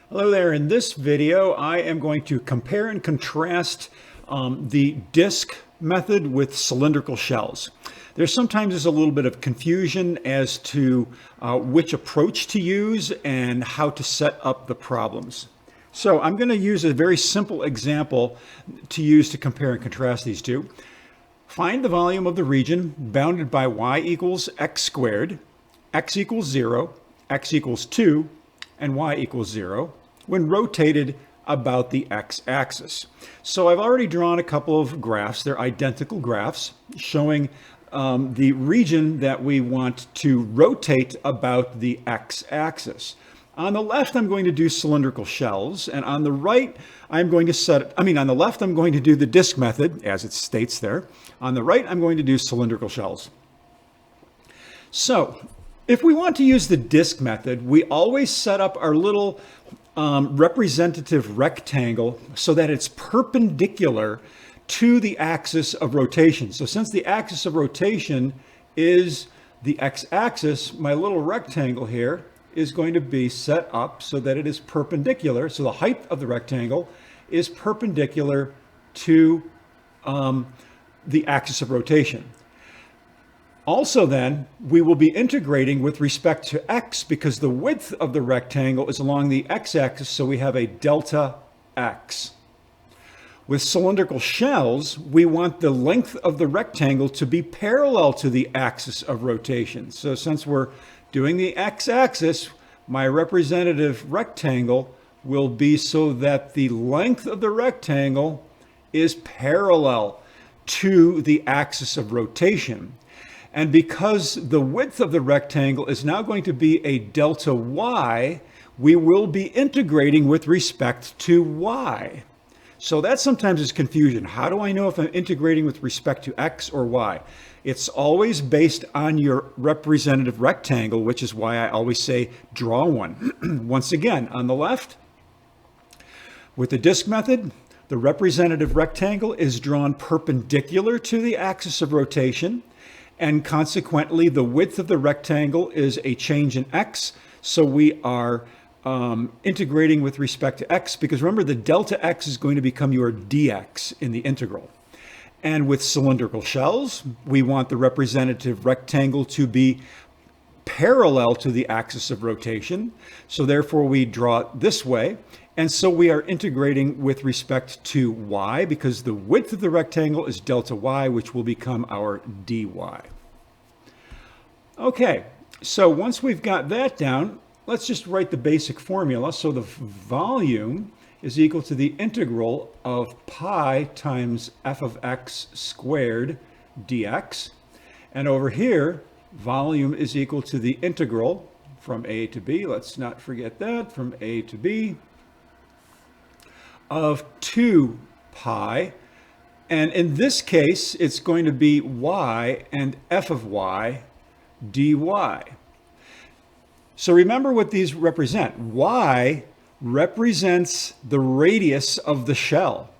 Hello there. In this video, I am going to compare and contrast the disk method with cylindrical shells. There sometimes is a little bit of confusion as to which approach to use and how to set up the problems. So I'm going to use a very simple example to use to compare and contrast these two. Find the volume of the region bounded by y equals x squared, x equals 0, x equals 2, and y equals 0 when rotated about the x-axis. So I've already drawn a couple of graphs. They're identical graphs showing the region that we want to rotate about the x-axis. On the left, I'm going to do cylindrical shells, and on the right, on the left, I'm going to do the disk method, as it states there. On the right, I'm going to do cylindrical shells. So, if we want to use the disk method, we always set up our little representative rectangle so that it's perpendicular to the axis of rotation. So since the axis of rotation is the x-axis, my little rectangle here is going to be set up so that it is perpendicular. So the height of the rectangle is perpendicular to the axis of rotation. Also then, we will be integrating with respect to x because the width of the rectangle is along the x-axis, so we have a delta x. With cylindrical shells, we want the length of the rectangle to be parallel to the axis of rotation. So since we're doing the x-axis, my representative rectangle will be so that the length of the rectangle is parallel to the axis of rotation. And because the width of the rectangle is now going to be a delta y, we will be integrating with respect to y. So that sometimes is confusion. How do I know if I'm integrating with respect to x or y? It's always based on your representative rectangle, which is why I always say draw one. Once again, on the left, with the disk method, the representative rectangle is drawn perpendicular to the axis of rotation, and consequently, the width of the rectangle is a change in x. So we are integrating with respect to x, because remember, the delta x is going to become your dx in the integral. And with cylindrical shells, we want the representative rectangle to be parallel to the axis of rotation. So therefore, we draw it this way. And so we are integrating with respect to y because the width of the rectangle is delta y, which will become our dy. Okay, so once we've got that down, let's just write the basic formula. So the volume is equal to the integral of pi times f of x squared dx. And over here, volume is equal to the integral from a to b, let's not forget that, from a to b, of 2 pi, and in this case it's going to be y and f of y dy. So remember what these represent. Y represents the radius of the shell.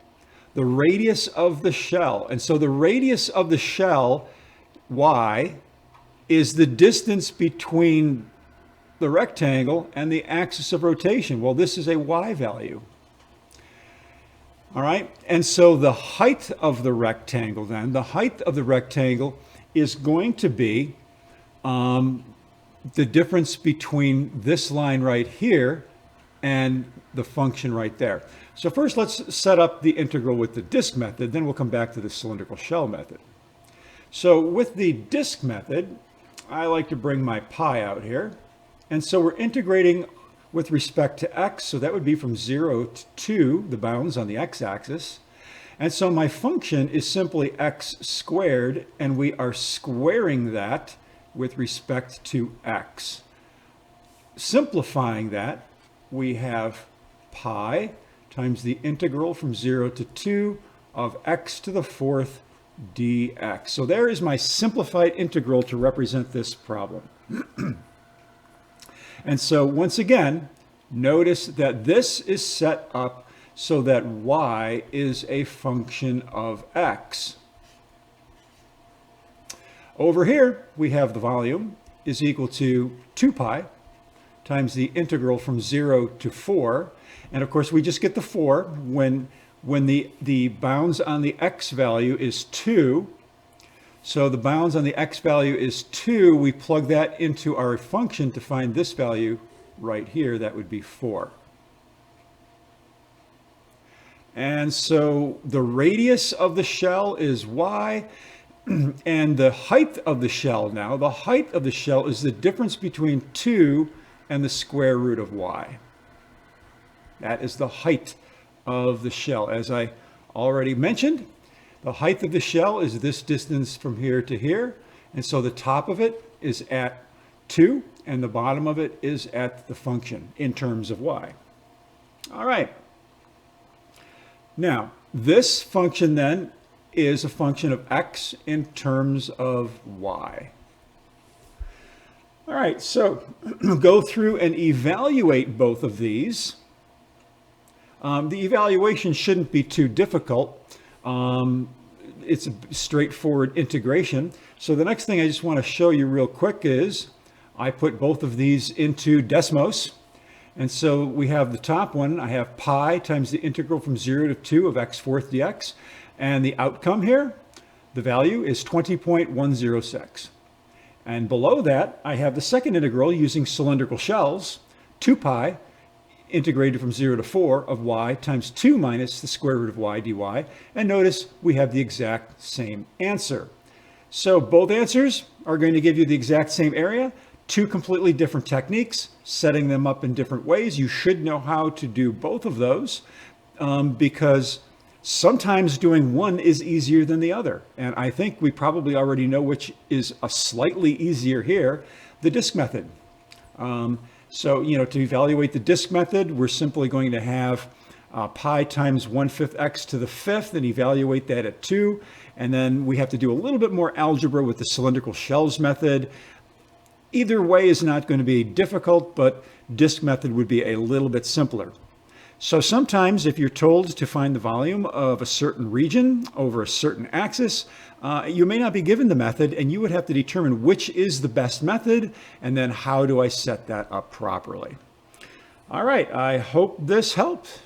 The radius of the shell. And so the radius of the shell, y, is the distance between the rectangle and the axis of rotation. Well, this is a y value. All right, and so the height of the rectangle then, the height of the rectangle is going to be the difference between this line right here and the function right there. So first let's set up the integral with the disk method, then we'll come back to the cylindrical shell method. So with the disk method, I like to bring my pi out here. And so we're integrating with respect to x, so that would be from 0 to 2, the bounds on the x-axis. And so my function is simply x squared, and we are squaring that with respect to x. Simplifying that, we have pi times the integral from 0 to 2 of x to the 4th dx. So there is my simplified integral to represent this problem. And so once again, notice that this is set up so that y is a function of x. Over here, we have the volume is equal to 2 pi times the integral from 0 to 4. And of course, we just get the 4 when the bounds on the x value is 2. So the bounds on the x value is 2. We plug that into our function to find this value right here. That would be 4. And so the radius of the shell is y, and the height of the shell now, the height of the shell is the difference between 2 and the square root of y. That is the height of the shell. As I already mentioned, the height of the shell is this distance from here to here. And so the top of it is at 2, and the bottom of it is at the function in terms of y. All right. Now, this function then is a function of x in terms of y. All right, so go through and evaluate both of these. The evaluation shouldn't be too difficult. It's a straightforward integration. So the next thing I just want to show you real quick is I put both of these into Desmos. And so we have the top one, I have pi times the integral from 0 to 2 of x fourth dx. And the outcome here, the value is 20.106. And below that, I have the second integral using cylindrical shells, 2 pi integrated from 0 to 4 of y times 2 minus the square root of y dy. And notice we have the exact same answer. So both answers are going to give you the exact same area. Two completely different techniques, setting them up in different ways. You should know how to do both of those because sometimes doing one is easier than the other. And I think we probably already know which is a slightly easier here, the disk method. So, to evaluate the disk method, we're simply going to have pi times 1/5 x to the 5th and evaluate that at 2. And then we have to do a little bit more algebra with the cylindrical shells method. Either way is not going to be difficult, but disk method would be a little bit simpler. So sometimes if you're told to find the volume of a certain region over a certain axis, you may not be given the method, and you would have to determine which is the best method, and then how do I set that up properly. All right, I hope this helped.